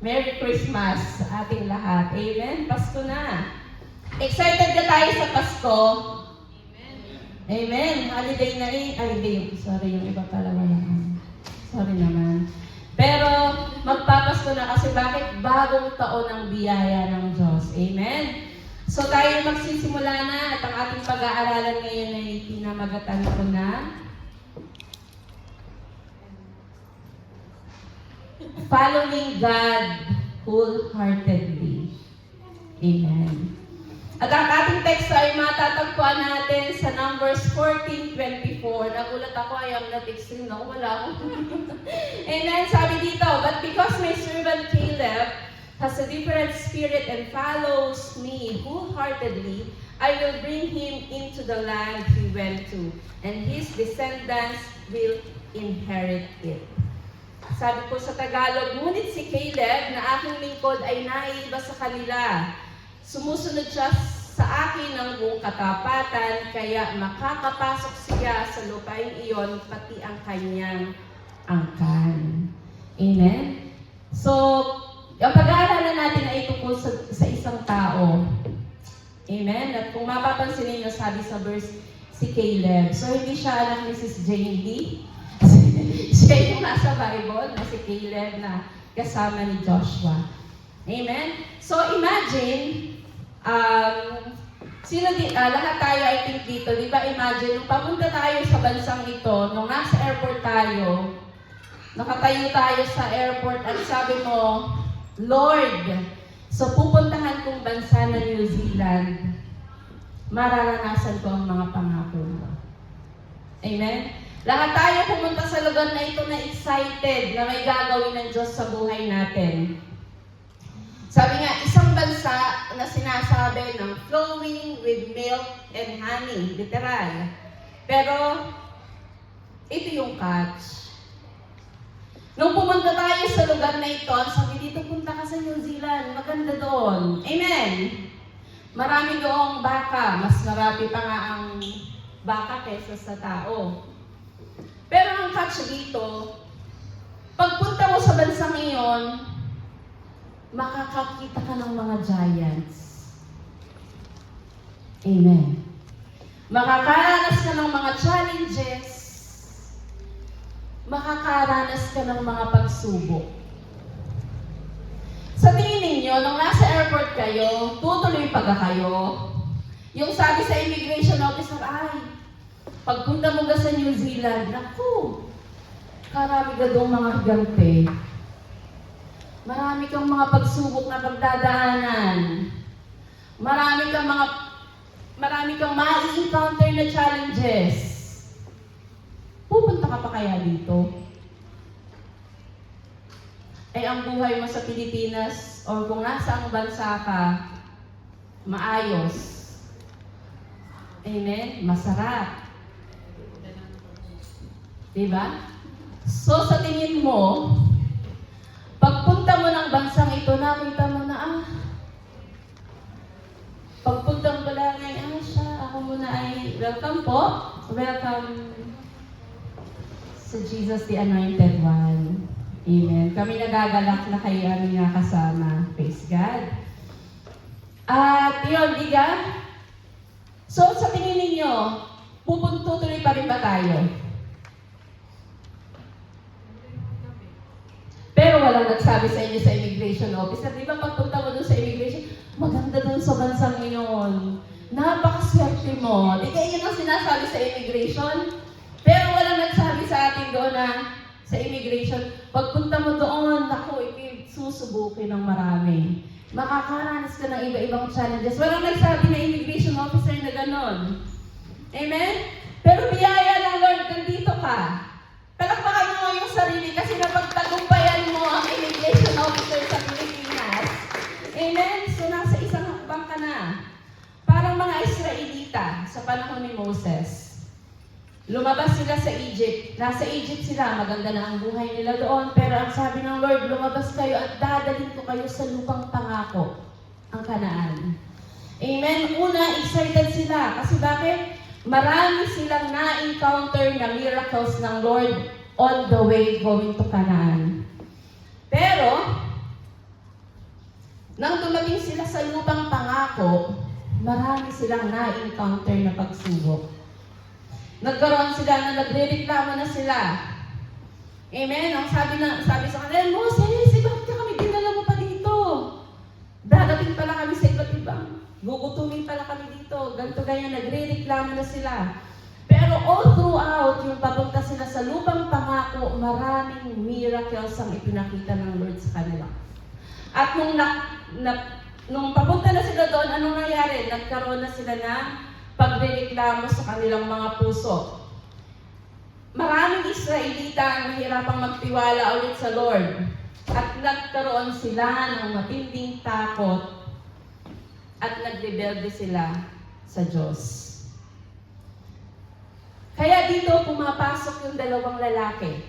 Merry Christmas sa ating lahat. Amen? Pasko na. Excited na tayo sa Pasko? Amen. Holiday na rin. Ay, hindi. Sorry, yung iba pala wala. Sorry naman. Pero magpapasko na kasi bakit? Bagong taon ang biyaya ng Diyos. Amen? So tayo magsisimula na at ang ating pag-aaralan ngayon ay pinamagatan ko na Following God Wholeheartedly. Amen. At ang ating text ay matatagpuan natin sa Numbers 14:24. Nagulat ako, I am not extreme. Naku, wala ako. Amen. Sabi dito, but because my servant Caleb has a different spirit and follows me wholeheartedly, I will bring him into the land he went to, and his descendants will inherit it. Sabi ko sa Tagalog, ngunit si Caleb na aking lingkod ay naiiba sa kanila. Sumusunod siya sa akin ng buong katapatan, kaya makakapasok siya sa lupain iyon, pati ang kanyang angkan. Amen? So, ang pag-aaralan natin ay tungkol sa isang tao. Amen? At kung mapapansin ninyo, sabi sa verse, si Caleb. So, hindi siya anak ni Mrs. Jane Lee. Siya yung nasa Bible, na si Caleb na kasama ni Joshua. Amen? So, imagine, lahat tayo I think dito, di ba imagine, nung papunta tayo sa bansang ito, nung nasa airport tayo, nakatayo tayo sa airport at sabi mo, Lord, so pupuntahan kong bansa na New Zealand, mararanasan ko ang mga pangako mo. Amen? Lahat tayo pumunta sa lugar na ito na excited na may gagawin ng Diyos sa buhay natin. Sabi nga, isang bansa na sinasabi ng flowing with milk and honey, literal. Pero, ito yung catch. Nung pumunta tayo sa lugar na ito, sabi dito, punta ka sa New Zealand, maganda doon. Amen? Marami doong baka, mas marami pa nga ang baka kaysa sa tao. Pero ang catch dito, pagpunta mo sa bansang iyon, makakakita ka ng mga giants. Amen. Makakaranas ka ng mga challenges. Makakaranas ka ng mga pagsubok. Sa tingin ninyo, nung nasa airport kayo, tutuloy pa kayo? Yung sabi sa immigration officer, ay, pagpunta mo ka sa New Zealand, naku, karami ka doon mga gante. Marami kang mga pagsubok na pagdadaanan. Marami kang ma-encounter na challenges. Pupunta ka pa kaya dito? Ay ang buhay mo sa Pilipinas o kung nasa ang bansa ka, maayos. Amen? Masarap. Diba? So sa tingin mo, pagpunta mo ng bansang ito, nakita mo na, pagpunta mo lang ay, siya, ako muna ay, welcome po. Welcome sa Jesus, the Anointed One. Amen. Kami nagagalak na kayo aming kasama. Praise God. At yun, diga. So, sa tingin ninyo, tutuloy pa rin ba tayo? Pero walang nagsabi sa inyo sa immigration officer. Di ba pagpunta mo dun sa immigration, maganda dun sa bansang iyon. Napakaswerte mo. Di kaya yun ang sinasabi sa immigration? Pero walang nagsabi sa atin doon na sa immigration, pagpunta mo doon, naku, susubukin ng marami. Makakaranas ka ng iba-ibang challenges. Walang nagsabi na immigration officer na ganon. Amen? Pero biyaya ng Lord, nandito ka. Palakpakan mo yung sarili kasi napagtagumpayan mo ang immigration officer sa Pilipinas. Amen? So, nasa isang hakbang ka na. Parang mga Israelita sa panahon ni Moses. Lumabas sila sa Egypt. Nasa Egypt sila, maganda na ang buhay nila doon. Pero ang sabi ng Lord, lumabas kayo at dadalhin ko kayo sa lupang pangako, ang Kanaan. Amen? Una, excited sila. Kasi bakit? Marami silang na-encounter na miracles ng Lord on the way going to Canaan. Pero, Nang dumating sila sa lupang pangako, marami silang na-encounter na pagsubok. Nagkaroon sila na nagrereklamo na sila. Amen? Ang sabi sa kanila, Moses, bakit ka kami dinala mo pa dito? Dadating pala kami sa iba't ibang. Gugutumin pala kami dito. Ganito ganyan, nagrereklamo na sila. Pero all throughout, yung papunta sila sa lupang pangako, maraming miracles ang ipinakita ng Lord sa kanila. At nung papunta na sila doon, anong nangyari? Nagkaroon na sila ng pagrereklamo sa kanilang mga puso. Maraming Israelita ang nahirapang magtiwala ulit sa Lord. At nagkaroon sila ng matinding takot at nagrebelde sila sa Diyos. Kaya dito pumapasok yung dalawang lalaki.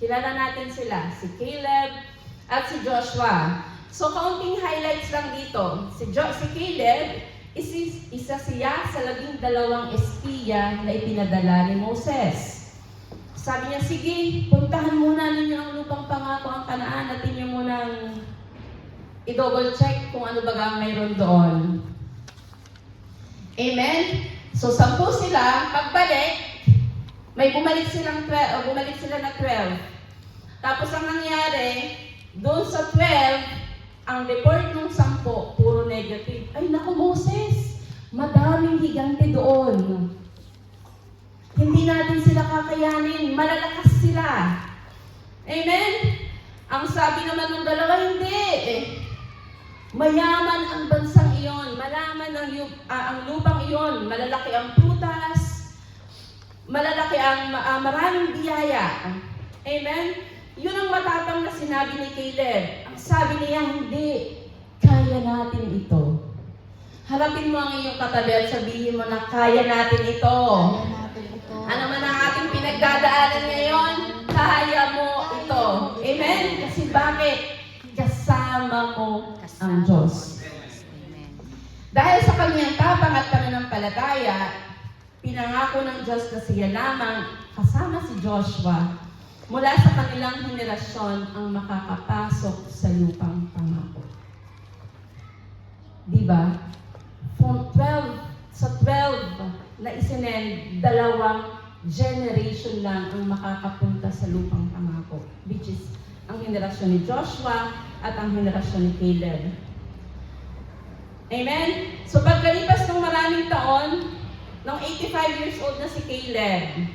Kilala natin sila, si Caleb at si Joshua. So, kaunting highlights lang dito. Si Caleb, isa siya sa 12 espiya na ipinadala ni Moses. Sabi niya, sige, puntahan muna ninyo ang lupang pangako, ang Kanaan, at inyo munang i-double check kung ano baga mayroon doon. Amen? So, 10 sila, pagbalik, may bumalik sila na 12. Tapos ang nangyari, doon sa 12, ang report ng 10, puro negative. Ay naku Moses, madaming higante doon. Hindi natin sila kakayanin, malalakas sila. Amen? Ang sabi naman ng dalawa, hindi. Mayaman ang bansang iyon, malaman ang lupang iyon, malalaki ang prutas, malalaki ang maraming biyaya. Amen? Yun ang matapang na sinabi ni Caleb. Ang sabi niya, hindi, kaya natin ito. Harapin mo ang iyong katabi at sabihin mo na kaya natin ito. Ano man ang ating pinagdadaanan ngayon, kaya mo ito. Amen? Kasi bakit? Kasama mo ang Diyos. Dahil sa kanyang tapang at pananampalataya, pinangako ng Diyos na siya lamang kasama si Joshua mula sa kanilang henerasyon ang makakapasok sa lupang pangako. Diba? From 12 na isinend, 2 generation lang ang makakapunta sa lupang pangako, which is ang henerasyon ni Joshua at ang henerasyon ni Caleb. Amen? So pagkalipas ng maraming taon, nung 85 years old na si Caleb,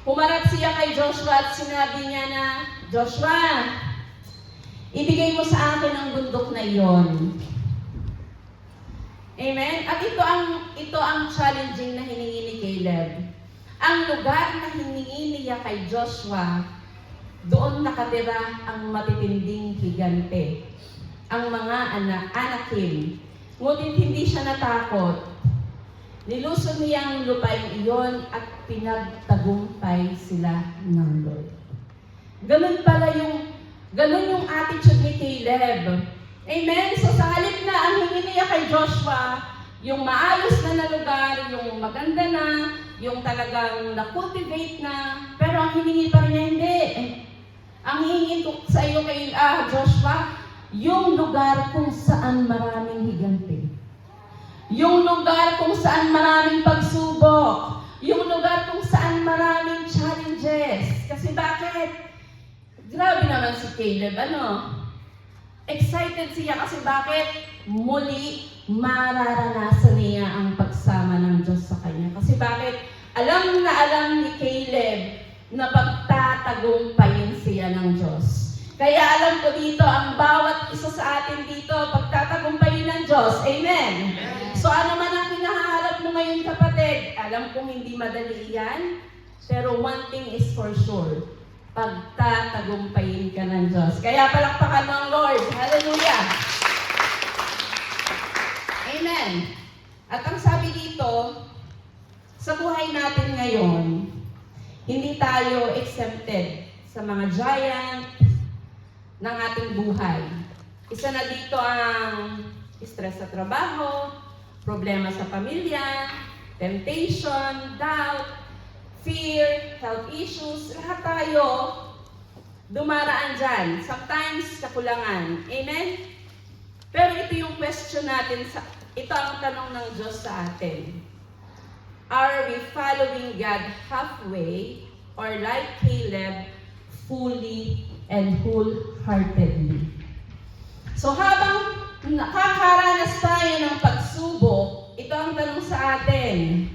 humarap siya kay Joshua at sinabi niya na, Joshua, ibigay mo sa akin ang bundok na iyon. Amen? At ito ang challenging na hiningi ni Caleb. Ang lugar na hiningi niya kay Joshua, doon nakatira ang matitinding higante, ang mga Anakim. Ngunit hindi siya natakot. Nilusog niya ang lupain iyon at pinagtagumpay sila ng Lord. Ganun yung attitude ni Caleb. Amen? So sa halip na ang hingi niya kay Joshua, yung maayos na lugar, yung maganda na, yung talagang na-cultivate na, pero ang hiningi pa rin niya, hindi. Ang hingin ko sa iyo kay Joshua, yung lugar kung saan maraming higante. Yung lugar kung saan maraming pagsubok. Yung lugar kung saan maraming challenges. Kasi bakit? Grabe naman si Caleb, excited siya kasi bakit? Muli, mararanasan niya ang pagsama ng Diyos sa kanya. Kasi bakit? Alam na alam ni Caleb na pagtatagumpayin siya ng Diyos. Kaya alam ko dito, ang bawat isa sa atin dito, pagtatagumpayin ng Diyos. Amen? So ano man ang hinaharap mo ngayon kapatid, alam kong hindi madali yan, pero one thing is for sure, pagtatagumpayin ka ng Diyos. Kaya palakpakan ng Lord. Hallelujah! Amen! At ang sabi dito, sa buhay natin ngayon, hindi tayo exempted sa mga giant ng ating buhay. Isa na dito ang stress sa trabaho, problema sa pamilya, temptation, doubt, fear, health issues, lahat tayo dumaraan dyan. Sometimes, kakulangan. Amen? Pero ito yung question natin, ito ang tanong ng Diyos sa atin. Are we following God halfway or like Caleb, fully and wholeheartedly? So habang nakakaranas tayo ng pagsubok, ito ang tanong sa atin.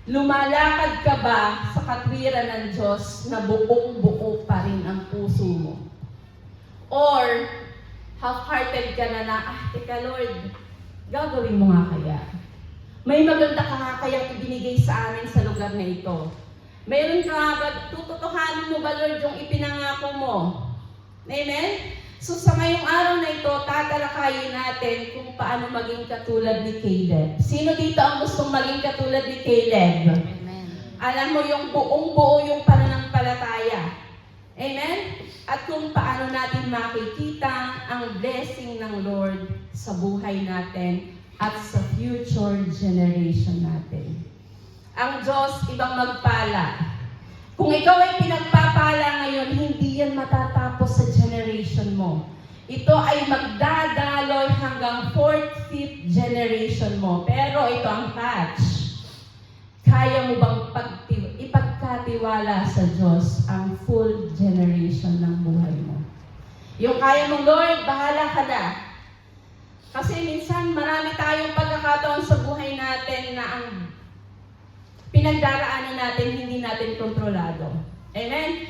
Lumalakad ka ba sa katwiran ng Diyos na buong-buo pa rin ang puso mo? Or half-hearted ka na teka Lord, gagawin mo nga kaya? May maganda ka nga kayang ibinigay sa amin sa lugar na ito. Mayroon ka nga ba, tututuhanin mo ba Lord yung ipinangako mo? Amen? So sa ngayong araw na ito, tatalakayin natin kung paano maging katulad ni Caleb. Sino dito ang gustong maging katulad ni Caleb? Amen. Alam mo yung buong-buo yung pananampalataya. Amen? At kung paano natin makikita ang blessing ng Lord sa buhay natin at sa future generation natin. Ang Diyos ibang magpala. Kung ikaw ay pinagpapala ngayon, hindi yan matatapos sa generation mo. Ito ay magdadaloy hanggang 4th, 5th generation mo. Pero ito ang catch. Kaya mo bang ipagkatiwala sa Diyos ang full generation ng buhay mo? Yung kaya mo, Lord, bahala ka na. Kasi minsan marami tayong pagkakataon sa buhay natin na ang pinagdaraanan natin, hindi natin kontrolado. Amen?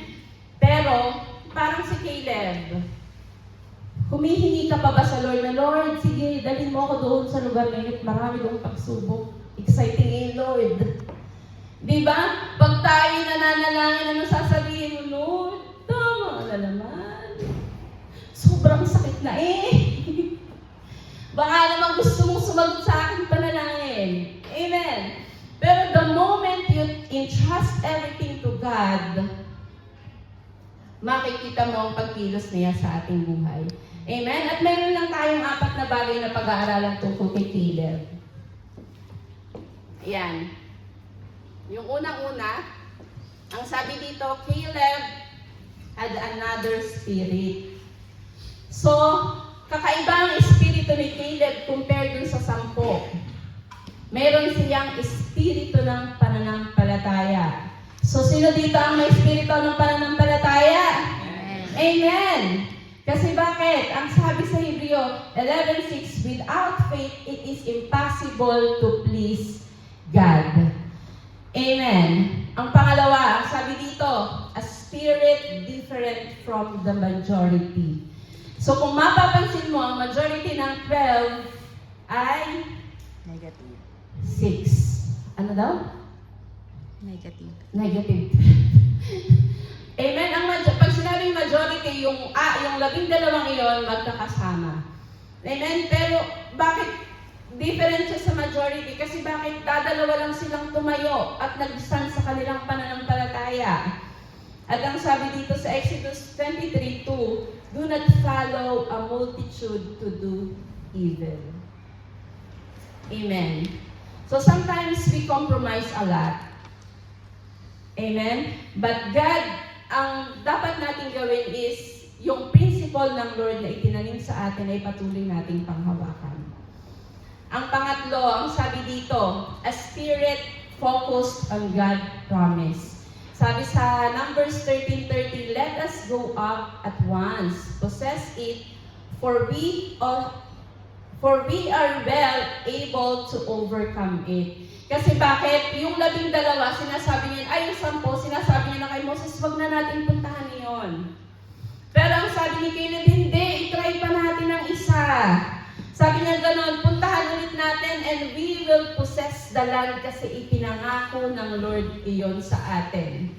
Pero, parang si Caleb, humihingi ka pa ba sa Lord na, Lord, sige, dalhin mo ako doon sa lugar na yun, marami doon pagsubok. Exciting Lord. Diba? Pag tayo nananalangin, ano sasabihin mo, Lord, tama na naman. Sobrang sakit na Baka naman gusto mong sumagot sa aking panalangin. Amen? Pero the moment you entrust everything to God, makikita mo ang pagkilos niya sa ating buhay. Amen? At meron lang tayong 4 na bagay na pag-aaralan tungkol kay Caleb. Ayan. Yung unang-una, ang sabi dito, Caleb had another spirit. So, kakaiba ang espiritu ni Caleb compared dun sa 10. Meron siyang espiritu ng pananampalataya. So, sino dito ang may espiritu ng pananampalataya? Amen. Amen! Kasi bakit? Ang sabi sa Hebreo 11:6, without faith, it is impossible to please God. Amen. Ang pangalawa, ang sabi dito, a spirit different from the majority. So, kung mapapansin mo, ang majority ng 12 ay Negative. 6. Ano daw? Negative. Negative. Amen. Pag sinabing majority, yung 12 iyon, magkakasama. Amen. Pero bakit different siya sa majority? Kasi bakit dadalawa lang silang tumayo at nag-stand sa kanilang pananampalataya? At ang sabi dito sa Exodus 23:2, do not follow a multitude to do evil. Amen. So sometimes we compromise a lot. Amen? But God, ang dapat natin gawin is yung principle ng Lord na itinanim sa atin ay patuloy nating panghawakan. Ang pangatlo, ang sabi dito, a spirit focused on God promise. Sabi sa Numbers 13:30, let us go up at once, possess it, for we are well able to overcome it. Kasi bakit? Yung 12, sinasabi niya, ay yung 10, sinasabi niya na kay Moses, wag na natin puntahan yon. Pero ang sabi ni Caleb, hindi, itry pa natin ang isa. Sabi niya gano'n, puntahan ulit natin and we will possess the land kasi ipinangako ng Lord iyon sa atin.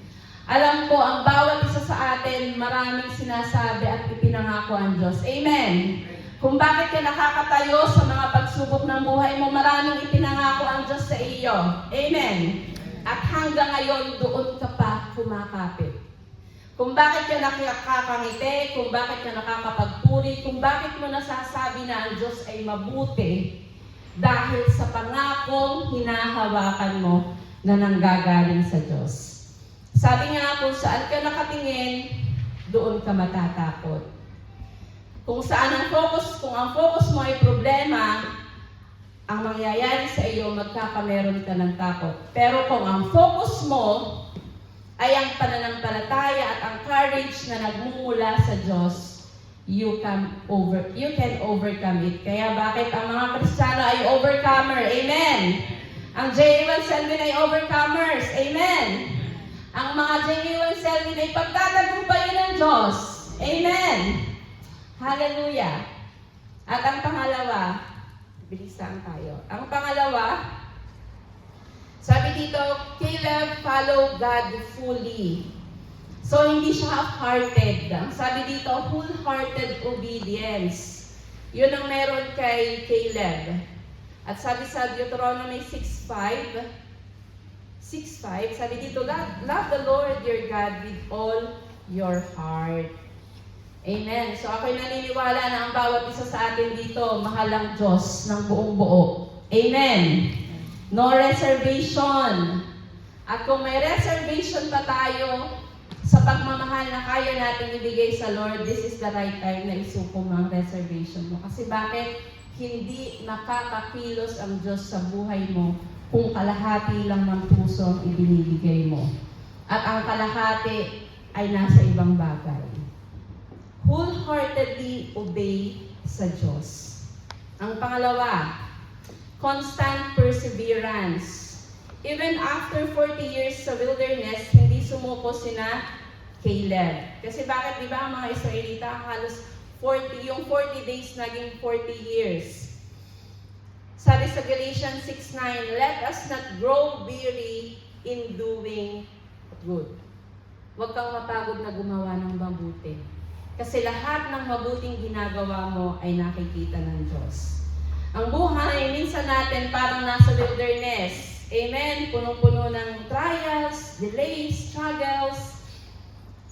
Alam ko, ang bawat isa sa atin, maraming sinasabi at ipinangako ang Diyos. Amen. Kung bakit ka nakakatayo sa mga pagsubok ng buhay mo, maraming ipinangako ang Diyos sa iyo. Amen. At hanggang ngayon, doon ka pa kumakapit. Kung bakit ka nakakangiti, kung bakit ka nakakapagpuri, kung bakit mo nasasabi na ang Diyos ay mabuti, dahil sa pangakong hinahawakan mo na nanggagaling sa Diyos. Sabi nga, kung saan ka nakatingin, doon ka matatakot. Kung ang focus mo ay problema, ang mangyayari sa iyo, magkakameron ka ng takot. Pero kung ang focus mo ay ang pananampalataya at ang courage na nagmumula sa Diyos, you can overcome it. Kaya bakit ang mga Kristiyano ay overcomer? Amen! Ang J.A.1 Selwyn ay overcomers. Amen! Ang mga J.A.1 Selwyn ay pagtatagumpayin ng Diyos. Amen! Hallelujah! At ang pangalawa, bilisan tayo. Ang pangalawa, sabi dito, Caleb followed God fully. So, hindi siya half-hearted. Ang sabi dito, wholehearted obedience. Yun ang meron kay Caleb. At sabi sa Deuteronomy 6:5, sabi dito, love the Lord your God with all your heart. Amen. So ako'y naniniwala na ang bawat isa sa atin dito, mahal ang Diyos ng buong buo. Amen. No reservation. At kung may reservation pa tayo sa pagmamahal na kaya natin ibigay sa Lord, this is the right time na isuko mo ang reservation mo. Kasi bakit hindi nakakakilos ang Diyos sa buhay mo kung kalahati lang ng puso ang ibinibigay mo. At ang kalahati ay nasa ibang bagay. Wholeheartedly obey sa Diyos. Ang pangalawa, constant perseverance. Even after 40 years sa wilderness, hindi sumuko sina Caleb. Kasi bakit, di ba, ang mga Israelita halos 40 days naging 40 years. Sabi sa Galatians 6:9, let us not grow weary in doing good. Huwag kang mapagod na gumawa ng mabuti. Kasi lahat ng mabuting ginagawa mo ay nakikita ng Diyos. Ang buhay, minsan natin parang nasa wilderness. Amen? Punong-puno ng trials, delays, struggles.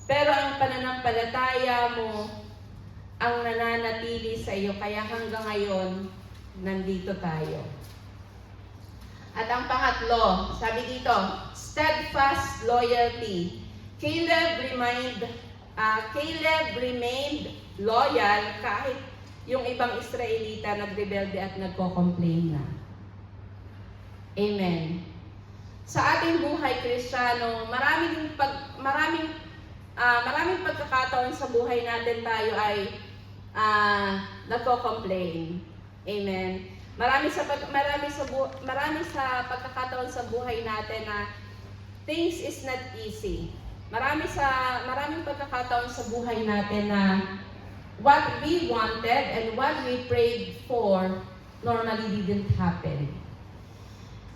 Pero ang pananampalataya mo ang nananatili sa iyo. Kaya hanggang ngayon, nandito tayo. At ang pangatlo, sabi dito, steadfast loyalty. Caleb remained loyal kahit yung ibang Israelita nagrebelde at nagko-complain na. Amen. Sa ating buhay Kristiyano, maraming pagkakataon sa buhay natin tayo ay nagko-complain. Amen. Marami sa pagkakataon sa buhay natin na things is not easy. Maraming pagkakataon sa buhay natin na what we wanted and what we prayed for normally didn't happen.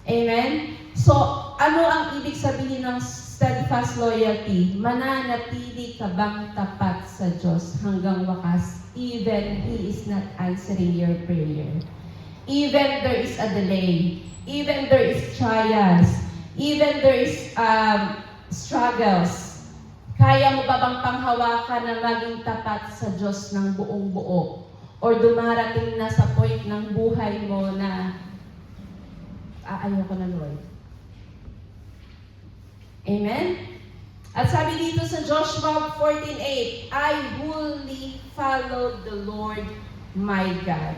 Amen? So, ano ang ibig sabihin ng steadfast loyalty? Mananatili ka bang tapat sa Diyos hanggang wakas, even He is not answering your prayer? Even there is a delay, even there is trials, even there is struggles, kaya mo ba bang panghawakan na maging tapat sa Diyos ng buong buo? Or dumarating na sa point ng buhay mo na ayoko na, Lord. Amen? At sabi dito sa Joshua 14:8, I wholly followed the Lord my God.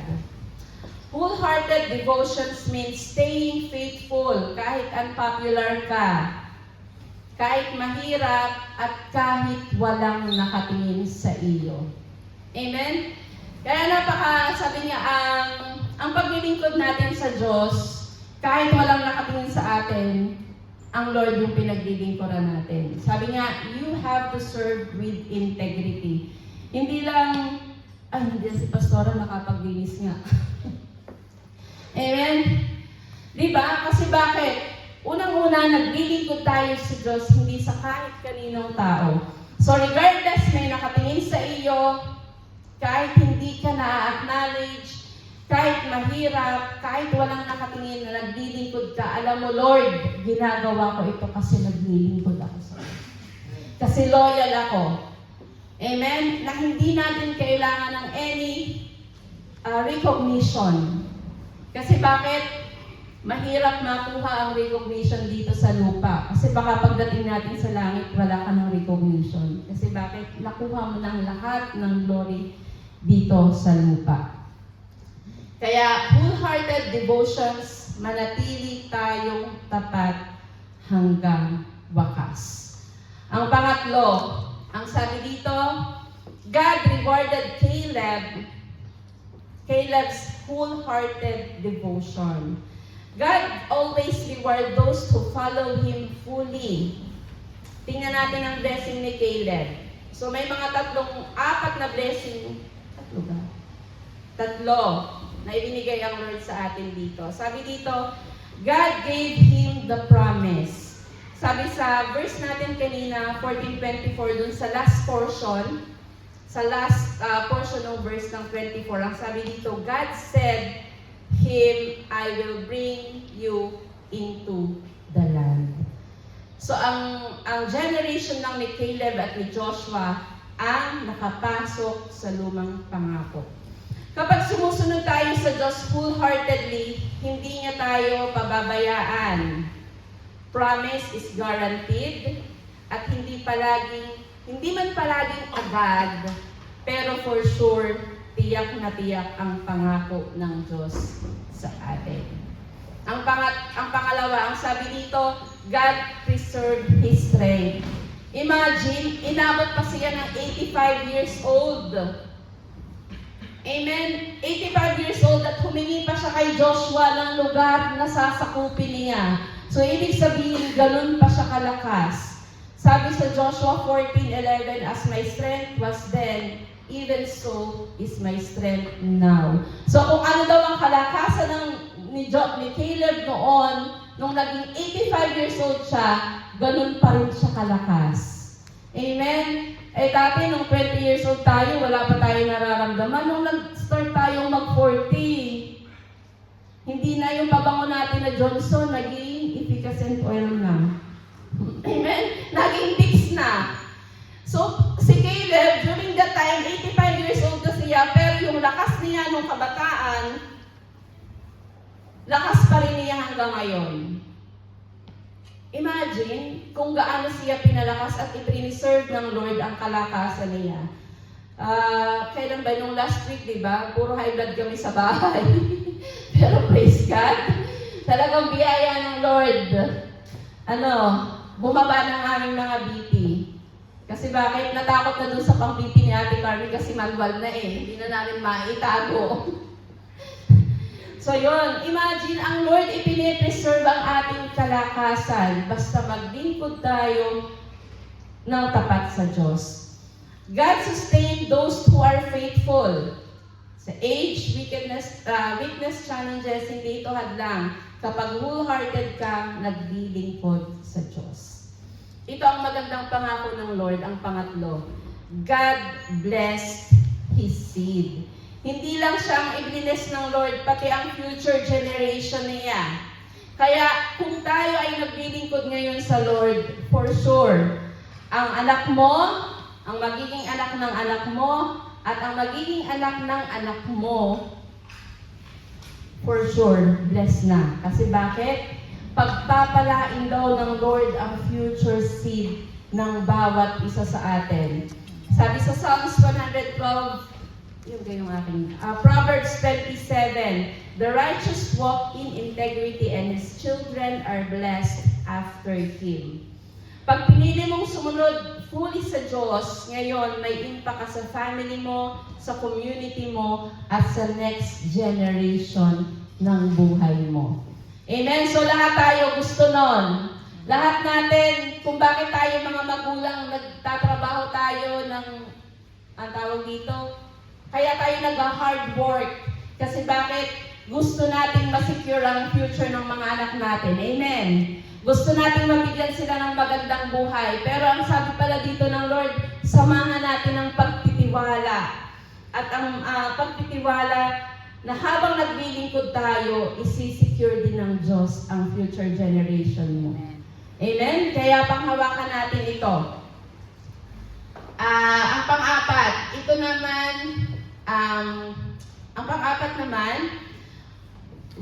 Wholehearted devotions means staying faithful kahit unpopular ka, kahit mahirap, at kahit walang nakatingin sa iyo. Amen? Kaya sabi niya, ang paglilingkod natin sa Diyos, kahit walang nakatingin sa atin, ang Lord yung pinaglilingkuran natin. Sabi niya, you have to serve with integrity. Hindi lang, hindi si Pastora nakapaglinis nga. Amen? Diba? Kasi bakit? Unang-una, naglilingkod tayo sa Diyos, hindi sa kahit kaninong tao. So regardless may nakatingin sa iyo, kahit hindi ka na-acknowledge, kahit mahirap, kahit walang nakatingin na naglilingkod ka, alam mo, Lord, ginagawa ko ito kasi naglilingkod ako sa iyo. Kasi loyal ako. Amen? Na hindi natin kailangan ng any recognition. Kasi bakit? Mahirap makuha ang recognition dito sa lupa. Kasi baka pagdating natin sa langit, wala ka ng recognition. Kasi bakit? Nakuha mo ng lahat ng glory dito sa lupa. Kaya wholehearted devotions, manatili tayong tapat hanggang wakas. Ang pangatlo, ang sabi dito, God rewarded Caleb's wholehearted devotion. God always reward those who follow Him fully. Tingnan natin ang blessing ni Caleb. So may mga apat na blessing. Tatlo na ibinigay ang Lord sa atin dito. Sabi dito, God gave him the promise. Sabi sa verse natin kanina, 14:24, dun sa last portion, ng verse ng 24, ang sabi dito, God said, Him, I will bring you into the land. So, ang generation lang ni Caleb at ni Joshua ang nakapasok sa lumang pangako. Kapag sumusunod tayo sa Diyos wholeheartedly, hindi niya tayo pababayaan. Promise is guaranteed at hindi man palaging agad, pero for sure, tiyak na tiyak ang pangako ng Diyos sa atin. Ang pangalawa, ang sabi dito, God preserved His strength. Imagine, inabot pa siya ng 85 years old. Amen? 85 years old at humingi pa siya kay Joshua ng lugar na sasakupin niya. So, ibig sabihin, ganun pa siya kalakas. Sabi sa Joshua 14:11, as my strength was then, even so is my strength now. So, kung ano daw ang kalakasan ni Caleb noon, nung naging 85 years old siya, ganun pa rin siya kalakas. Amen? Dati, nung 20 years old tayo, wala pa tayo nararamdaman. Nung nag-start tayong mag-40, hindi na yung pabango natin na Johnson, naging efficacent oil na. Amen? Naging Vicks na. So, si Caleb, during that time, 85 years old na siya, pero yung lakas niya nung kabataan, lakas pa rin niya hanggang ngayon. Imagine kung gaano siya pinalakas at i-preserve ng Lord ang kalakasan niya. Kailan ba? Nung last week, di ba? Puro high blood kami sa bahay. Pero praise God, talagang biyaya ng Lord. Bumaba ng aming mga BP. Kasi bakit? Natakot na dun sa pang-BP ni Ate Carmen kasi manual na Hindi na namin maitago. So yun, imagine ang Lord ipinipreserve ang ating kalakasan basta maglingkod tayo ng tapat sa Diyos. God sustain those who are faithful. Sa age, weakness, challenges, hindi ito hadlang kapag wholehearted kang naglilingkod sa Diyos. Ito ang magandang pangako ng Lord, ang pangatlo. God blessed His seed. Hindi lang siya ang i-bless ng Lord, pati ang future generation niya. Kaya kung tayo ay naglilingkod ngayon sa Lord, for sure, ang anak mo, ang magiging anak ng anak mo, at ang magiging anak ng anak mo, for sure, blessed na. Kasi bakit? Pagpapalain daw ng Lord ang future seed ng bawat isa sa atin. Sabi sa Psalms 112, Proverbs 27, the righteous walk in integrity and his children are blessed after him. Pag pinili mong sumunod fully sa Diyos, ngayon may impact ka sa family mo, sa community mo, at sa next generation ng buhay mo. Amen? So lahat tayo gusto nun. Lahat natin, kung bakit tayo mga magulang, nagtatrabaho tayo ng, ang tawag dito, kaya tayo nag-hard work. Kasi bakit? Gusto nating ma-secure ang future ng mga anak natin. Amen? Gusto nating mabigyan sila ng magandang buhay. Pero ang sabi pala dito ng Lord, samahan natin ang pagtitiwala. At ang pagtitiwala na habang naglilingkod tayo, isi-secure din ng Diyos ang future generation mo. Amen? Kaya panghawakan natin ito. Ang pang-apat, ito naman, ang pang-apat naman,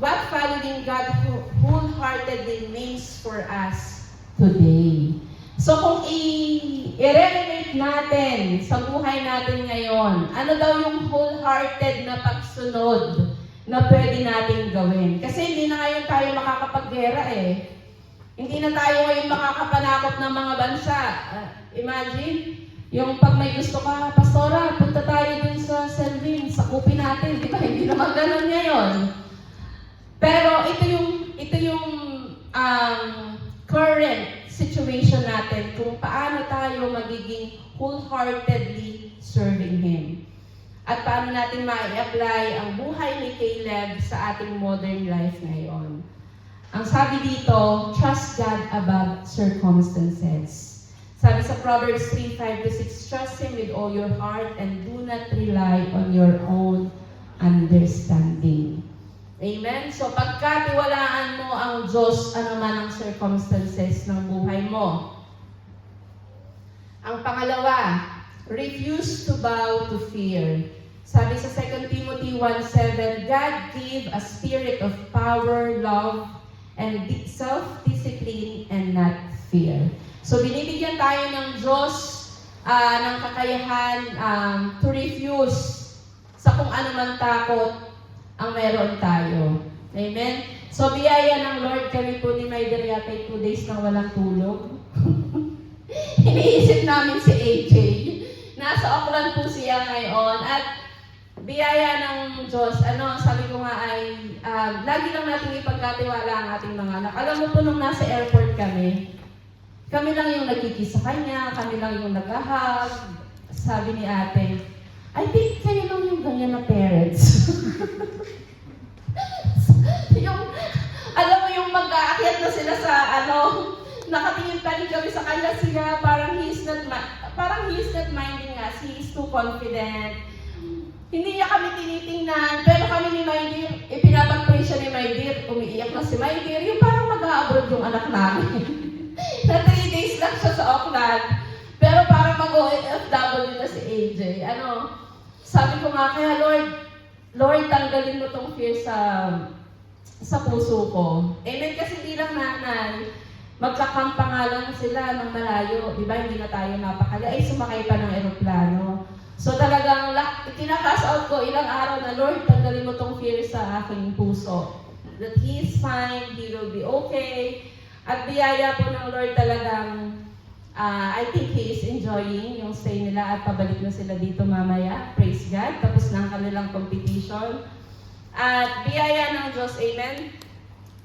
what following God wholeheartedly means for us today. So kung i-relevate natin sa buhay natin ngayon, ano daw yung wholehearted na pagsunod na pwede natin gawin? Kasi hindi na ngayon tayo makakapaggera eh. Hindi na tayo ngayon makakapanakop ng mga bansa. Imagine, yung pag may gusto ka, Pastora, punta tayo dun sa Selvin, sakupin natin. Di ba? Hindi naman ganun ngayon. Pero ito yung current situation natin kung paano tayo magiging wholeheartedly serving Him. At paano natin ma-apply ang buhay ni Caleb sa ating modern life ngayon. Ang sabi dito, trust God above circumstances. Sabi sa Proverbs 3:5-6, trust Him with all your heart and do not rely on your own understanding. Amen? So pagkatiwalaan mo ang Diyos, ano man ang circumstances ng buhay mo. Ang pangalawa, refuse to bow to fear. Sabi sa 2 Timothy 1:7, God gave a spirit of power, love, and self-discipline and not fear. So binibigyan tayo ng Diyos ng kakayahan to refuse sa kung ano man takot ang meron tayo. Amen? So biyaya ng Lord, kami po ni Maider yata 2 days nang walang tulog. Iniisip namin si AJ. Nasa Auckland po siya ngayon. At biyaya ng Diyos, sabi ko nga ay, lagi lang natin ipagkatiwala ang ating mga anak. Alam mo po, nung nasa airport kami lang yung nagkikis sa kanya, kami lang yung nag-hug. Sabi ni ate, I think kayo lang yung ganyan na parents. Alam mo yung mag-aakyat na sila sa nakatingin pa rin kami sa kanya sila, parang he's not minding us, he is too confident. Hindi niya kami tinitingnan, pero kami ni Maidir, pinapag-pray siya ni Maidir, umiiyak na si Maidir, yung parang mag-a-abroad yung anak namin. Na 3 days lang siya sa Auckland, pero parang mag-OFW na si AJ. Sabi ko nga kaya, Lord, tanggalin mo tong fear sa puso ko. Amen, kasi hindi lang nanay, magkakampangalan sila ng malayo. Di ba, hindi na tayo napakali. Ay, sumakay pa ng eroplano. So talagang, kinakas out ko ilang araw na, Lord, tanggalin mo tong fear sa aking puso. That He is fine, He will be okay. At biyaya po ng Lord talagang, I think He is enjoying yung stay nila at pabalik na sila dito mamaya. Praise God. Tapos na ang kanilang competition. At biyaya ng Diyos, amen.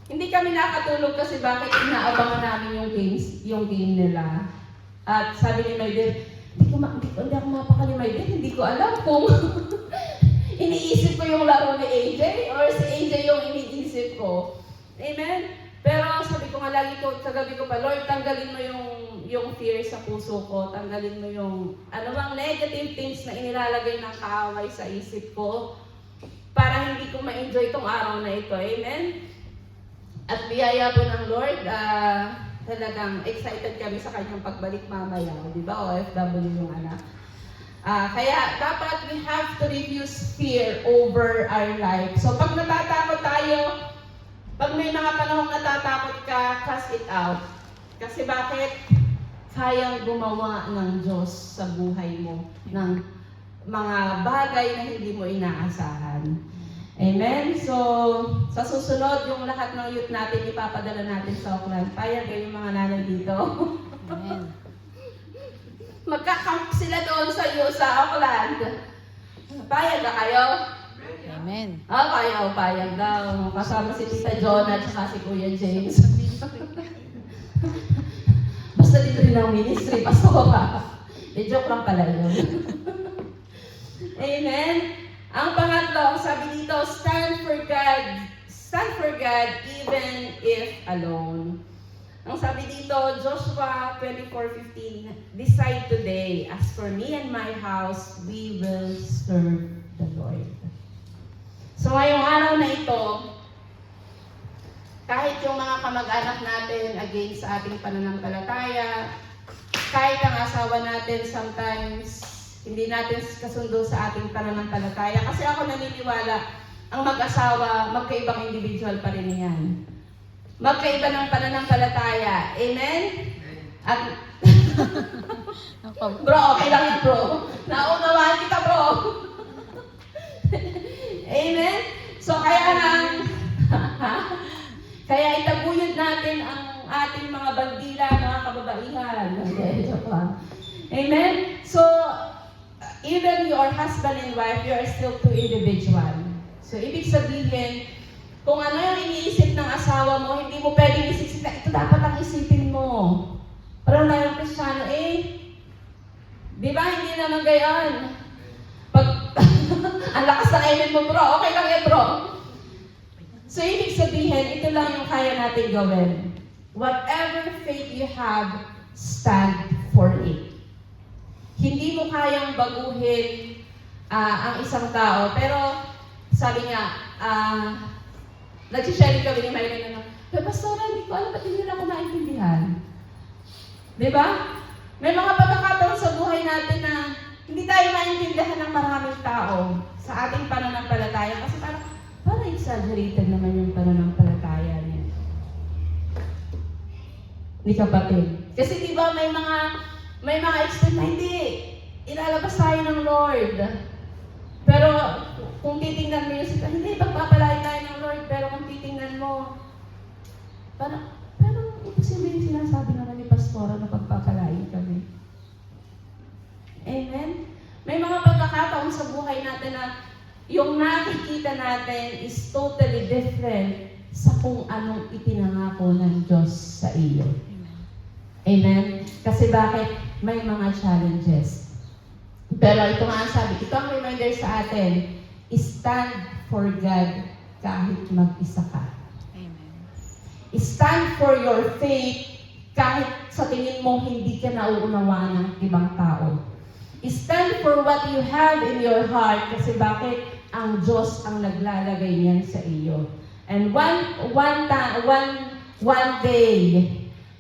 Hindi kami nakatulog kasi bakit inaabangan namin yung game nila. At sabi ni Maidir, hindi ako mapakali Maidir, hindi ko alam kung iniisip ko yung laro ni AJ or si AJ yung iniisip ko. Amen? Pero sabi ko nga lagi ko, sa gabi ko pa, Lord, tanggalin mo yung fear sa puso ko, tanggalin mo yung anumang negative things na inilalagay ng kaaway sa isip ko para hindi ko ma-enjoy itong araw na ito. Amen? At biyaya po ng Lord, talagang excited kami sa kanyang pagbalik mamaya. Di ba? OFW yung anak. Kaya dapat we have to refuse fear over our life. So pag natatakot tayo, pag may mga panahong natatakot ka, cast it out. Kasi bakit? Kayang gumawa ng Diyos sa buhay mo ng mga bagay na hindi mo inaasahan. Amen? So, sa susunod, yung lahat ng youth natin, ipapadala natin sa Auckland. Payag kayo mga nanay dito. Amen. Magkakamp sila doon sa Auckland. Payag na kayo? Amen. Payag daw. Kasama si Tita Jonah at saka si Kuya James. Basta dito rin ang ministry, pastora. Joke lang pala yun. Amen? Ang pangatlo, sabi dito, stand for God even if alone. Ang sabi dito, Joshua 24:15, decide today, as for me and my house, we will serve the Lord. So ngayong araw na ito, kahit yung mga kamag-anak natin against sa ating pananampalataya, kahit ang asawa natin sometimes hindi natin kasundo sa ating pananampalataya. Kasi ako naniniwala, ang mag-asawa, magkaibang individual pa rin yan. Magkaiba ng pananampalataya. Amen? At Ako, Bro, okay lang yan, bro. Naunawaan kita, bro. Amen? So, kaya itaguyod natin ang ating mga bandila, mga kababaihan. Okay, joke lang. Amen? So, even your husband and wife, you are still two individual. So, ibig sabihin, kung ano yung iniisip ng asawa mo, hindi mo pwedeng isipin na ito dapat ang isipin mo. Parang na yung Kristiyano, di ba? Hindi naman gayon. Pag, ang lakas ng amen mo, bro. Okay lang yan, bro. So, ibig sabihin, ito lang yung kaya natin gawin. Whatever faith you have, stand for it. Hindi mo kayang baguhin ang isang tao. Pero, sabi nga, nagsishare kami ni Myron na, Pastora, hindi ko alam ba't hindi na ako naintindihan. Diba? May mga pagkakataon sa buhay natin na hindi tayo maintindihan ng maraming tao sa ating pananampalataya kasi parang exaggerated naman yung pananampalataya niya. Ni kapatid. Kasi diba may mga extent na hindi. Ilalabas tayo ng Lord. Pero kung titingnan mo yung sita, hindi, pagpapalain tayo ng Lord. Pero kung titingnan mo, parang imposible yung sinasabi naman ni Pastora na pagpapalain kami. Amen? May mga pagkakataon sa buhay natin na yung nakikita natin is totally different sa kung anong ipinangako ng Diyos sa iyo. Amen? Kasi bakit? May mga challenges. Pero ito nga ang sabi, ito ang reminder sa atin, stand for God kahit mag-isa ka. Amen. Stand for your faith kahit sa tingin mo hindi ka nauunawaan ng ibang tao. Stand for what you have in your heart kasi bakit? Ang Diyos ang naglalagay niyan sa iyo. And one day,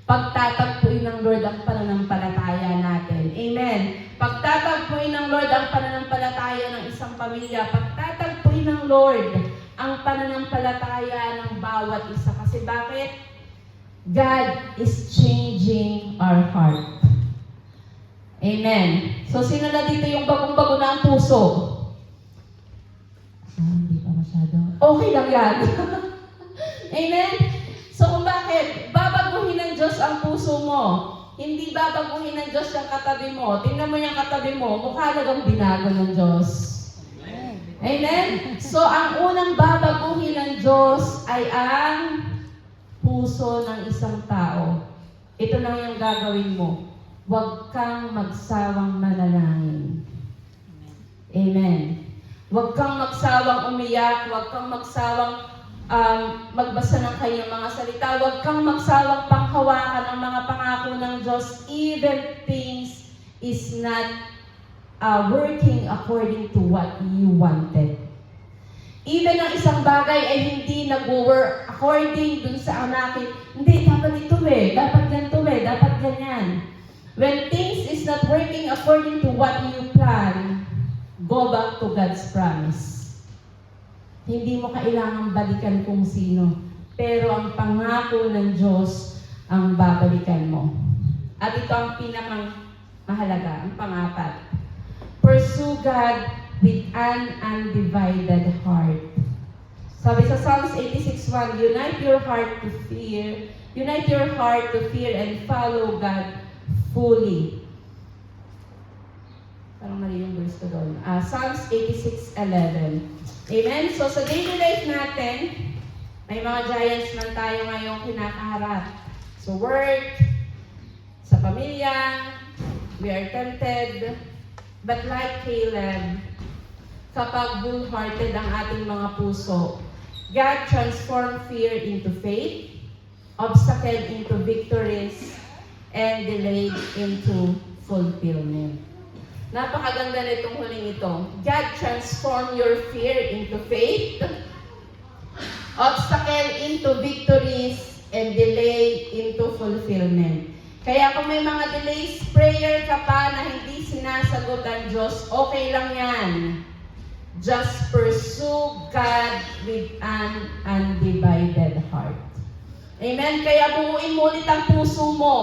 pagtatagpuin ng Lord ang pananampalataya natin. Amen. Pagtatagpuin ng Lord ang pananampalataya ng isang pamilya, pagtatagpuin ng Lord ang pananampalataya ng bawat isa. Kasi bakit? God is changing our heart. Amen. So, sino na dito yung bagong-bago na ang puso? Hindi pa masyado. Okay lang yan. Amen? So, kung bakit? Babaguhin ng Diyos ang puso mo. Hindi babaguhin ng Diyos yung katabi mo. Tingnan mo yung katabi mo, mukha nagang binago ng Diyos. Amen? So, ang unang babaguhin ng Diyos ay ang puso ng isang tao. Ito lang yung gagawin mo. Huwag kang magsawang manalangin. Amen. Huwag kang magsawang umiyak, huwag kang magsawang magbasa ng kanyang mga salita, huwag kang magsawang panghawakan ang mga pangako ng Diyos, even things is not working according to what you wanted. Even ang isang bagay ay hindi nag-work according dun sa anakin. Hindi, dapat ito dapat ganito dapat ganyan. When things is not working according to what you plan, go back to God's promise. Hindi mo kailangang balikan kung sino. Pero ang pangako ng Diyos ang babalikan mo. At ito ang pinakang mahalaga, ang pangapat. Pursue God with an undivided heart. Sabi sa Psalms 86:1, unite your heart to fear and follow God fully. Parang mali yung verse ko doon. Psalms 86:11. Amen? So, sa daily life natin, may mga giants man tayo ngayong kinakaharap. So, work, sa pamilya, we are tempted. But like Caleb, kapag wholehearted ang ating mga puso, God transformed fear into faith, obstacle into victories, and delayed into fulfillment. Napakaganda nitong huling ito. God transform your fear into faith, obstacle into victories, and delay into fulfillment. Kaya kung may mga delays, prayer ka pa na hindi sinasagot ang Diyos, okay lang yan. Just pursue God with an undivided heart. Amen? Kaya buuin mo ulit ang puso mo.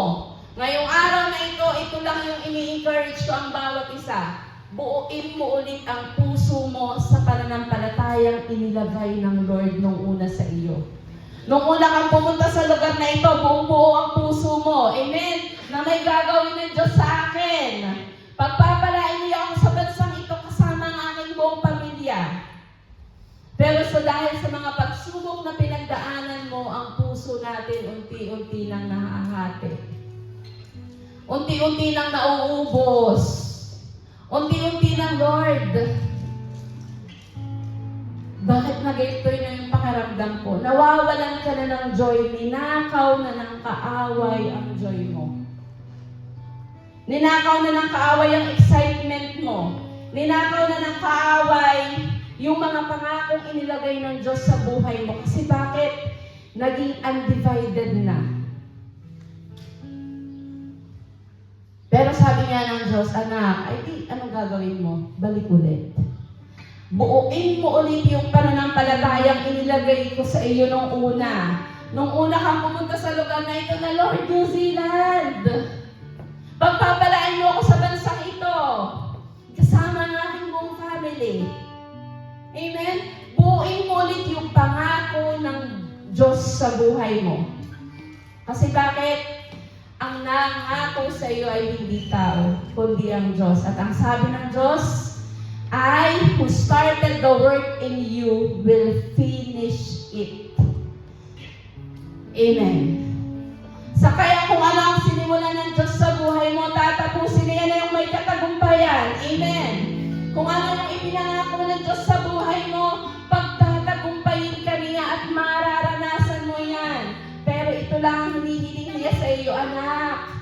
Ngayong araw na ito lang yung ini-encourage ko ang bawat isa. Buuin mo ulit ang puso mo sa pananampalatayang inilagay ng Lord nung una sa iyo. Nung una kang pumunta sa lugar na ito, buong-buo ang puso mo. Amen? Na may gagawin ng Diyos sa akin. Pagpapalain niya ako sa bansang ito kasama ang aking buong pamilya. Pero dahil sa mga pagsubok na pinagdaanan mo, ang puso natin unti-unti nang nahahati. Unti-unti nang nauubos. Unti-unti nang, Lord, bakit nag-ito'y na yung pakiramdam ko? Nawawalan ka na ng joy, ninakaw na ng kaaway ang joy mo. Ninakaw na ng kaaway ang excitement mo. Ninakaw na ng kaaway yung mga pangakong inilagay ng Diyos sa buhay mo. Kasi bakit? Naging undivided na. Pero sabi nga ng Diyos, anak, ay di, anong gagawin mo? Balik ulit. Buuin mo ulit yung pananampalatayang inilagay ko sa iyo nung una. Nung una kang pumunta sa lugar na ito na, Lord, New Zealand. Pagpapalain mo ako sa bansang ito. Kasama ng aking buong family. Amen? Buuin mo ulit yung pangako ng Diyos sa buhay mo. Kasi bakit? Ang nangako sa iyo ay hindi tao, kundi ang Diyos. At ang sabi ng Diyos, I who started the work in you will finish it. Amen. Sa kaya kung ano ang sinimulan ng Diyos sa buhay mo, tatapusin na yan na yung may katagumpayan. Amen. Kung ano yung ipinangako ng Diyos sa buhay mo, pagtatagumpayin ka niya at mararanasan mo yan. Pero ito lang ang hinihiling niya sa iyo, anak.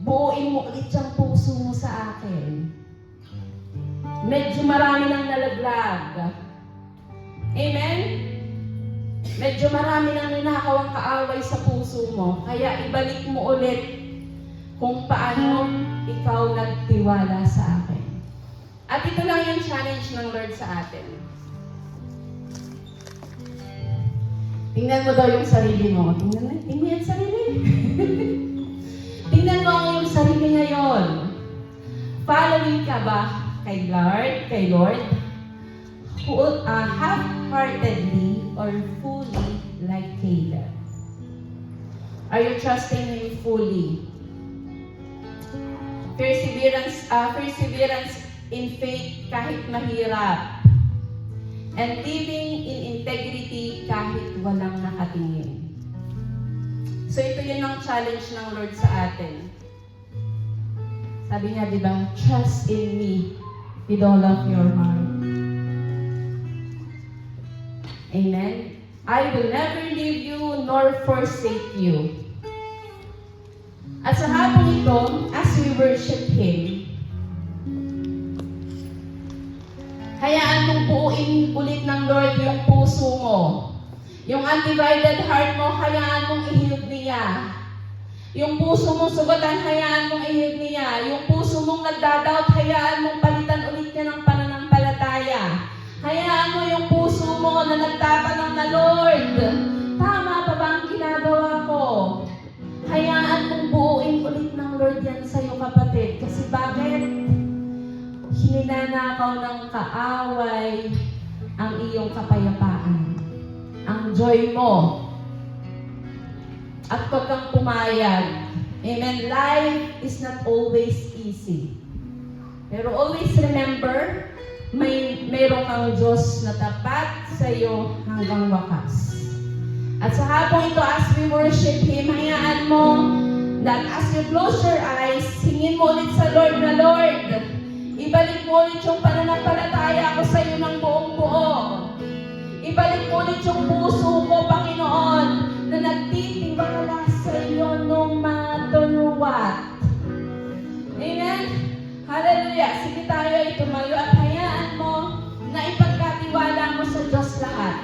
Buuin mo ulit yung puso mo sa akin. Medyo marami nang nalaglag. Amen? Medyo marami nang ninakaw ang kaaway sa puso mo. Kaya ibalik mo ulit kung paano ikaw nagtiwala sa akin. At ito lang yung challenge ng Lord sa atin. Tingnan mo daw yung sarili mo. Tingnan yung sarili. Tingnan mo yung sarili ngayon. Following ka ba kay Lord, half-heartedly or fully like Caleb? Are you trusting Him fully? Perseverance in faith kahit mahirap. And living in integrity kahit walang nakatingin. So ito yun ang challenge ng Lord sa atin. Sabi niya, di ba, trust in me with all of your heart. Amen? I will never leave you nor forsake you. At sa hapon ito, as we worship Him, hayaan mong buuin ulit ng Lord yung puso mo. Yung undivided heart mo, hayaan mong ihiyog niya. Yung puso mong sugatan, hayaan mong ihiyog niya. Yung puso mong nagdadoubt, hayaan mong palitan ulit niya ng pananampalataya. Hayaan mo yung puso mo na nagtatanong na, Lord, tama pa ba ang ginagawa ko? Hayaan mong buuin ulit ng Lord yan sa'yo, kapatid. Kasi bakit? Hininanakaw ng kaaway ang iyong kapayapaan. Ang joy mo. At pag kang pumayag. Amen. Life is not always easy. Pero always remember, mayroon kang Diyos na tapat sa iyo hanggang wakas. At sa hapong ito, as we worship Him, hayaan mo that as you close your eyes, singin mo ulit sa Lord na, Lord, ibalik mo ulit yung pananampalataya ko sa iyo ng buong buo. Ibalik mo ulit yung puso ko, Panginoon, na nagtitiwala sa iyo no matter what. Amen? Hallelujah! Sige tayo ay tumayo at hayaan mo na ipagkatiwala mo sa Diyos lahat.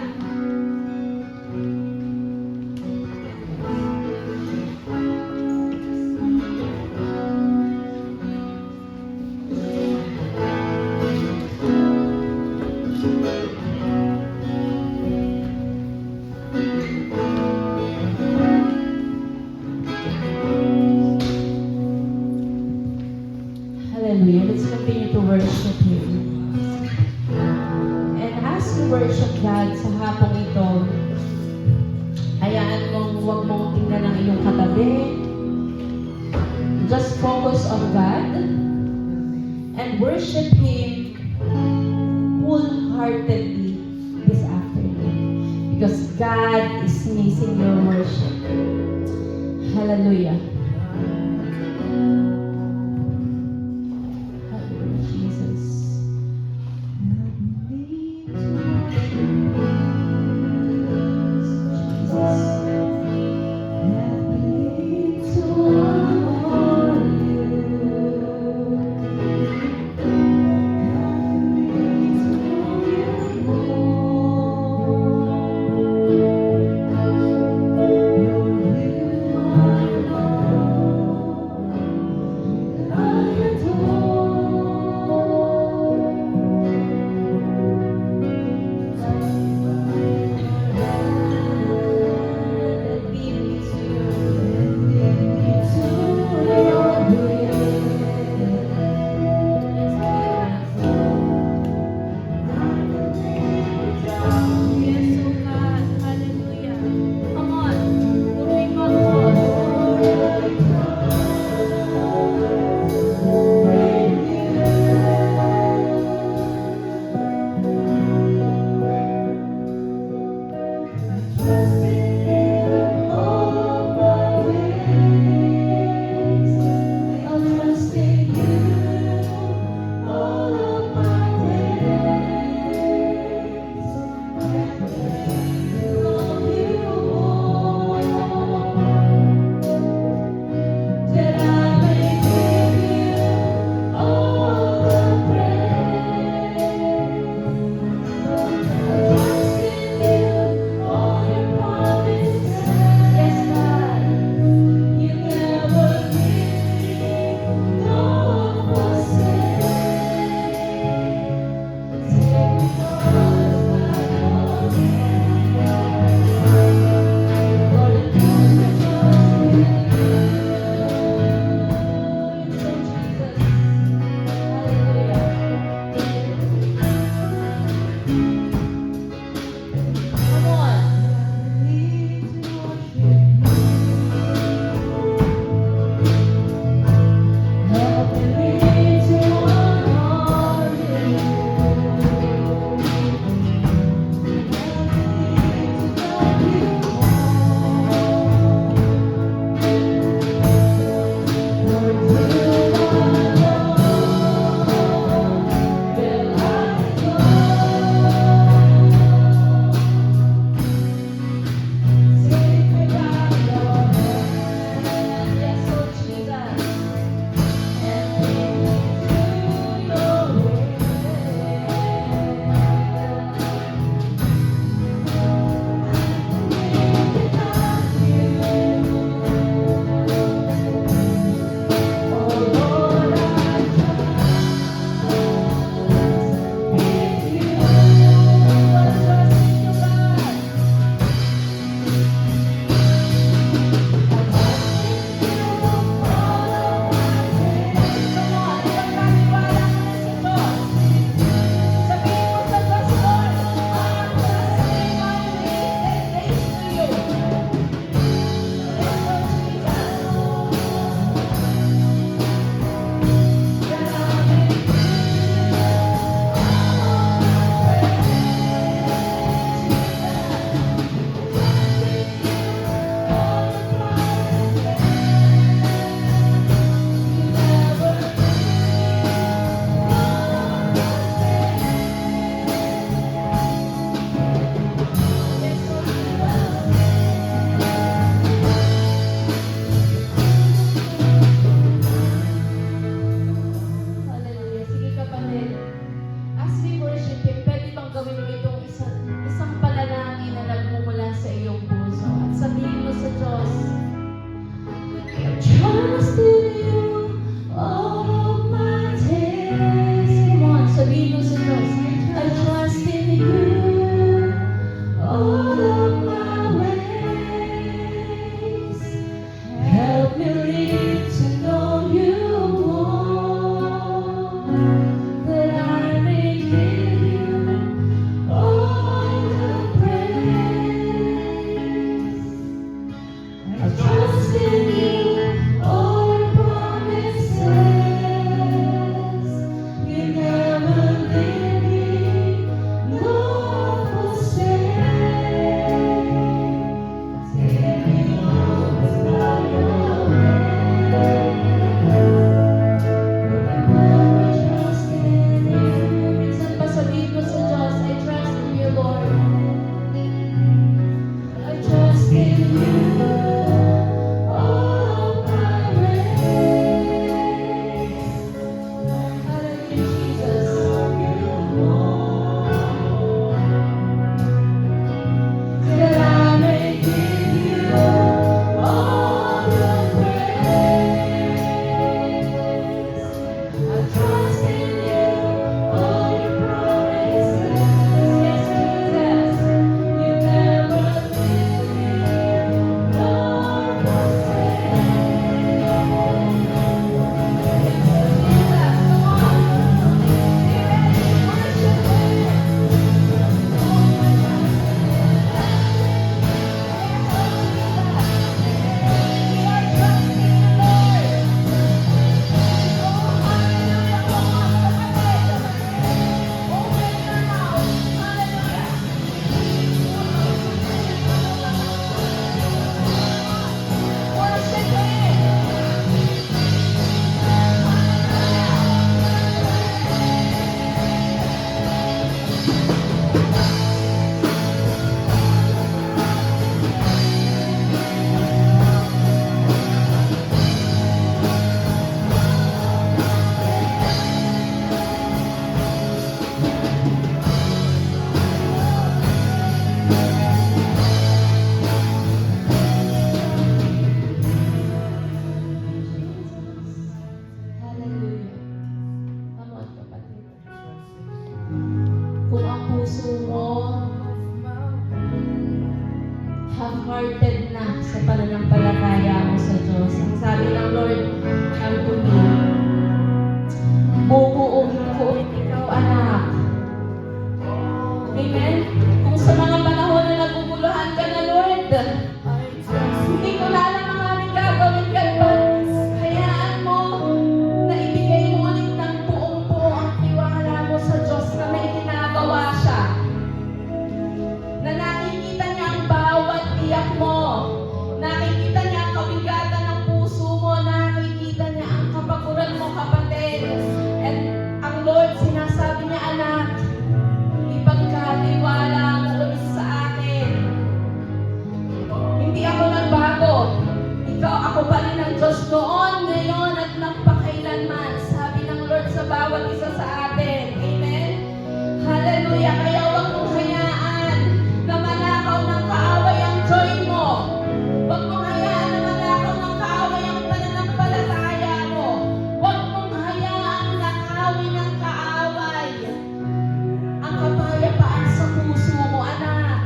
as we worship God sa hapong ito, hayaan mong huwag mong tingnan ang iyong katabi. Just focus on God and worship Him wholeheartedly this afternoon. Because God is missing your worship. Hallelujah. Hallelujah, Jesus. Oh puso mo half-hearted na sa pananampalataya mo sa Diyos. Ang sabi ng Lord unto me, bubuuin ko ikaw, anak. Amen? Kung sa mga panahon na naguguluhan ka na, Lord, hindi ko na alam ang aming gagawin ka, Lord. Hayaan mo na ibigay mo ulit ng buong-buo ang tiwala mo sa Diyos na may ginagawa siya. Na nakikita niya ang bawat iyak mo. Nakikita niya ang kabigatan ng puso mo. Nakikita niya ang kapaguran mo, kapatid. And ang Lord, sinasabi niya, anak, ipagkatiwala mo ulit sa akin. Hindi ako nagbago. Ikaw, ako pa rin ang Diyos noon, ngayon, at magpakailanman. Sabi ng Lord sa bawat isa sa atin. Amen? Hallelujah. Kaya huwag mong hayaan na manakaw ng kaaway ang joy mo. Huwag mong hayaan na manakaw ng kaaway ang pananampalataya mo. Huwag mong hayaan nakawin ng kaaway ang kapayapaan sa puso mo, anak.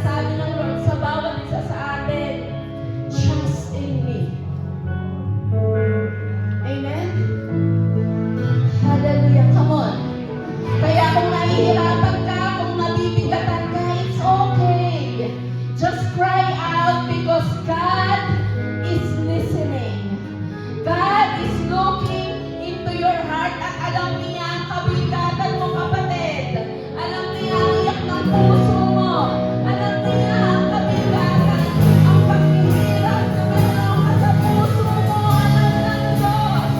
Sabi ng Lord sa bawat isa sa atin, trust in me. Amen? Hallelujah. Come on. Kaya kung nahihirapan ka, kung nabibigatan ka, it's okay. Just cry out because God is listening. God is looking into your heart at alam niya ang kabigatan mo, kapatid. Alam niya ang iyak ng puso mo. Alam niya ang kabigatan, ang paghihirap na meron ka sa puso mo. Alam ng Diyos.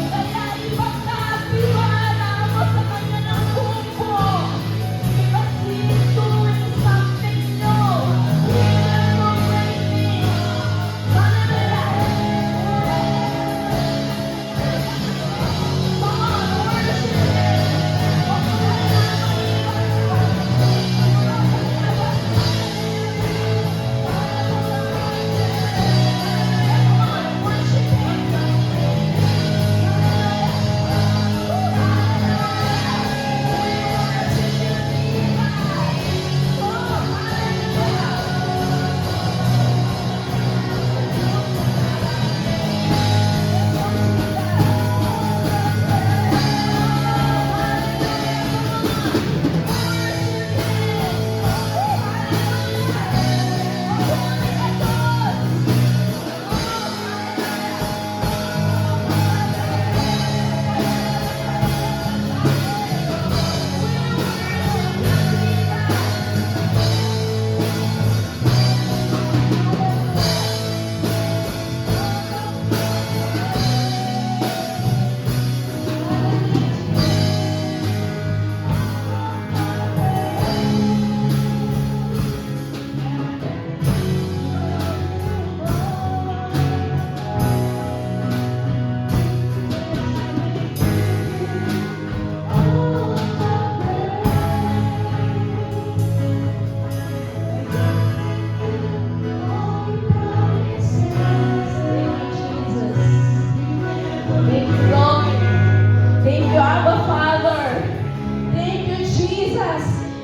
Kaya ipagkatiwala mo sa Kanya ng buong buo. Because He is doing something new. He is celebrating. Hallelujah. Come on, worship Him. Thank you, Lord. Thank you, Abba Father. Thank you, Jesus.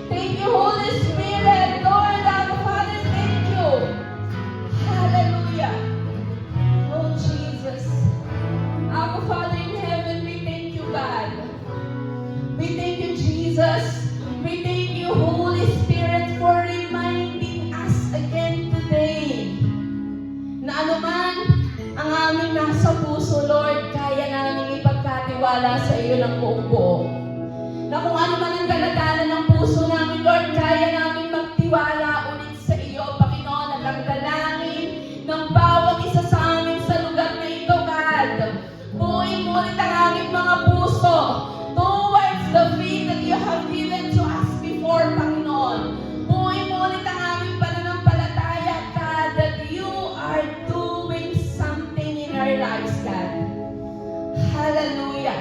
Thank you, Holy Spirit. Lord, Abba Father, thank you. Hallelujah. Oh, Jesus. Abba Father in heaven, we thank you, God. We thank you, Jesus. We thank you, Holy Spirit, for reminding us again today na anuman ang aming nasa puso, Lord, kaya namin ipagkatiwala sa iyo ng buong buo. Na kung ano man ang daladalan ng puso namin, Lord, kaya namin magtiwala ulit sa iyo, Panginoon, at ang dalangin ng bawat isa sa amin sa lugar na ito, God. Buuin mo ulit ang aming mga puso towards the faith that you have given to us before, Panginoon. Buuin mo ulit ang aming pananampalataya, God, that you are doing something in our lives, God. Hallelujah.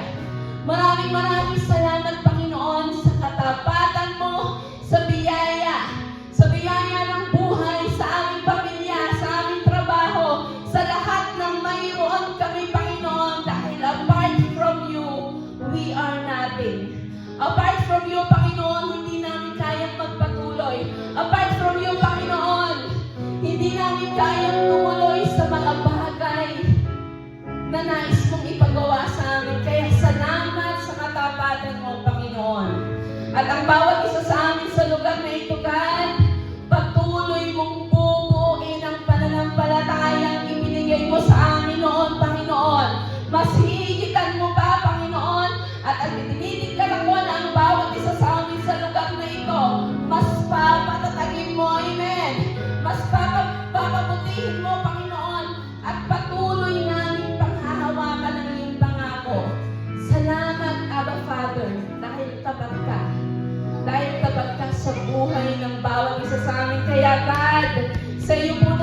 Maraming salamat, Panginoon, sa katapatan mo, sa biyaya ng buhay, sa aming pamilya, sa aming trabaho, sa lahat ng mayroon kami, Panginoon, dahil apart from you, we are nothing. Apart from you, Panginoon, hindi namin bawat isa sa amin. Kaya God, sa iyo po